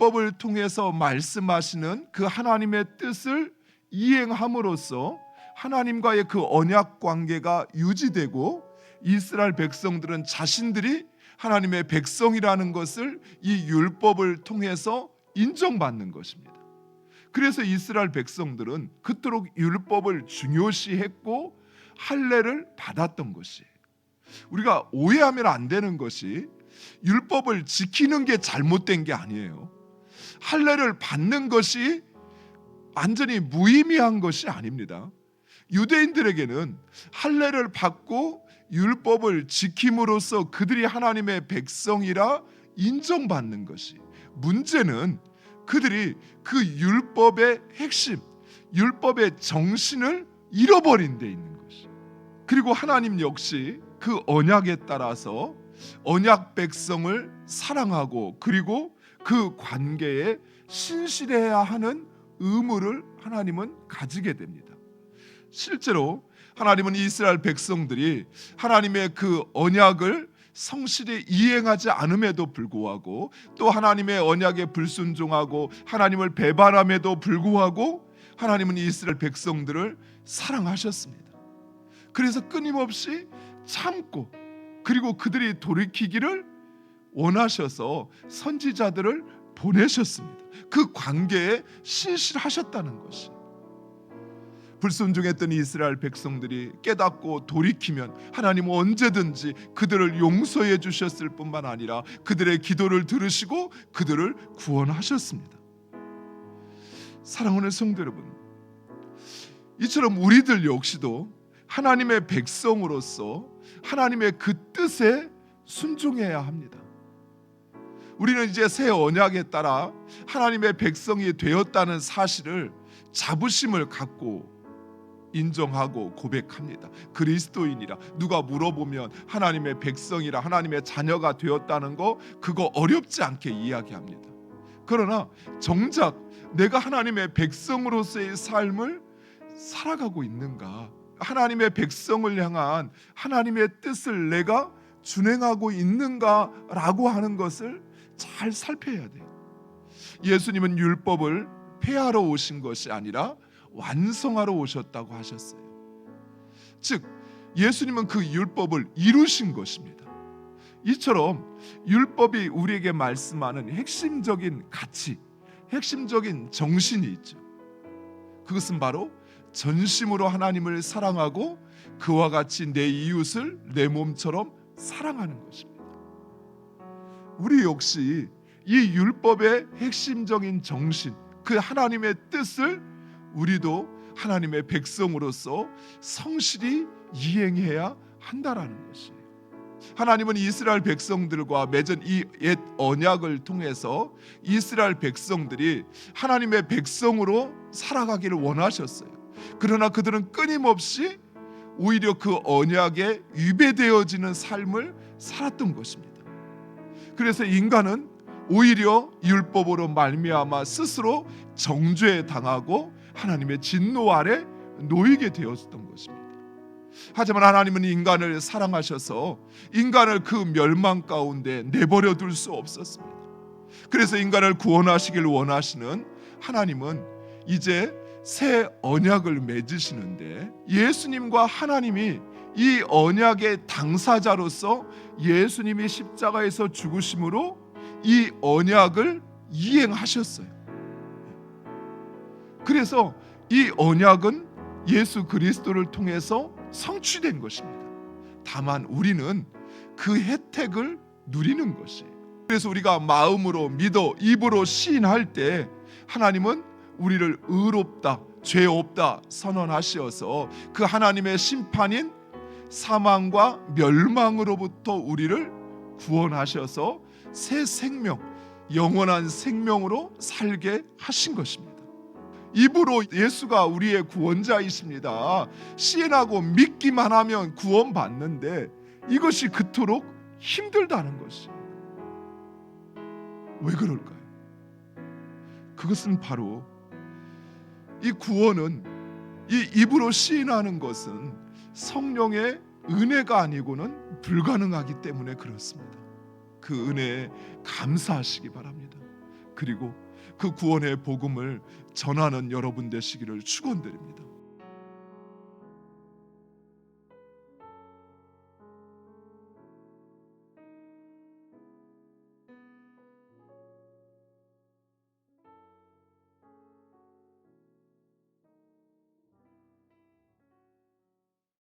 율법을 통해서 말씀하시는 그 하나님의 뜻을 이행함으로써 하나님과의 그 언약 관계가 유지되고 이스라엘 백성들은 자신들이 하나님의 백성이라는 것을 이 율법을 통해서 인정받는 것입니다. 그래서 이스라엘 백성들은 그토록 율법을 중요시했고 할례를 받았던 것이에요. 우리가 오해하면 안 되는 것이 율법을 지키는 게 잘못된 게 아니에요. 할례를 받는 것이 완전히 무의미한 것이 아닙니다. 유대인들에게는 할례를 받고 율법을 지킴으로써 그들이 하나님의 백성이라 인정받는 것이, 문제는 그들이 그 율법의 핵심, 율법의 정신을 잃어버린 데 있는 것이. 그리고 하나님 역시 그 언약에 따라서 언약 백성을 사랑하고 그리고 그 관계에 신실해야 하는 의무를 하나님은 가지게 됩니다. 실제로 하나님은 이스라엘 백성들이 하나님의 그 언약을 성실히 이행하지 않음에도 불구하고, 또 하나님의 언약에 불순종하고 하나님을 배반함에도 불구하고 하나님은 이스라엘 백성들을 사랑하셨습니다. 그래서 끊임없이 참고 그리고 그들이 돌이키기를 원하셔서 선지자들을 보내셨습니다. 그 관계에 신실하셨다는 것이. 불순종했던 이스라엘 백성들이 깨닫고 돌이키면 하나님은 언제든지 그들을 용서해 주셨을 뿐만 아니라 그들의 기도를 들으시고 그들을 구원하셨습니다. 사랑하는 성도 여러분, 이처럼 우리들 역시도 하나님의 백성으로서 하나님의 그 뜻에 순종해야 합니다. 우리는 이제 새 언약에 따라 하나님의 백성이 되었다는 사실을 자부심을 갖고 인정하고 고백합니다. 그리스도인이라. 누가 물어보면 하나님의 백성이라, 하나님의 자녀가 되었다는 거, 그거 어렵지 않게 이야기합니다. 그러나 정작 내가 하나님의 백성으로서의 삶을 살아가고 있는가, 하나님의 백성을 향한 하나님의 뜻을 내가 준행하고 있는가라고 하는 것을 잘 살펴야 돼요. 예수님은 율법을 폐하러 오신 것이 아니라 완성하러 오셨다고 하셨어요. 즉 예수님은 그 율법을 이루신 것입니다. 이처럼 율법이 우리에게 말씀하는 핵심적인 가치, 핵심적인 정신이 있죠. 그것은 바로 전심으로 하나님을 사랑하고 그와 같이 내 이웃을 내 몸처럼 사랑하는 것입니다. 우리 역시 이 율법의 핵심적인 정신, 그 하나님의 뜻을 우리도 하나님의 백성으로서 성실히 이행해야 한다라는 것이에요. 하나님은 이스라엘 백성들과 맺은 이 옛 언약을 통해서 이스라엘 백성들이 하나님의 백성으로 살아가기를 원하셨어요. 그러나 그들은 끊임없이 오히려 그 언약에 위배되어지는 삶을 살았던 것입니다. 그래서 인간은 오히려 율법으로 말미암아 스스로 정죄 당하고 하나님의 진노 아래 놓이게 되었던 것입니다. 하지만 하나님은 인간을 사랑하셔서 인간을 그 멸망 가운데 내버려 둘 수 없었습니다. 그래서 인간을 구원하시길 원하시는 하나님은 이제 새 언약을 맺으시는데, 예수님과 하나님이 이 언약의 당사자로서 예수님이 십자가에서 죽으심으로 이 언약을 이행하셨어요. 그래서 이 언약은 예수 그리스도를 통해서 성취된 것입니다. 다만 우리는 그 혜택을 누리는 것이에요. 그래서 우리가 마음으로 믿어 입으로 시인할 때 하나님은 우리를 의롭다, 죄 없다 선언하시어서 그 하나님의 심판인 사망과 멸망으로부터 우리를 구원하셔서 새 생명, 영원한 생명으로 살게 하신 것입니다. 입으로 예수가 우리의 구원자이십니다, 시인하고 믿기만 하면 구원받는데 이것이 그토록 힘들다는 것이. 왜 그럴까요? 그것은 바로 이 구원은, 이 입으로 시인하는 것은 성령의 은혜가 아니고는 불가능하기 때문에 그렇습니다. 그 은혜에 감사하시기 바랍니다. 그리고 그 구원의 복음을 전하는 여러분 되시기를 축원드립니다.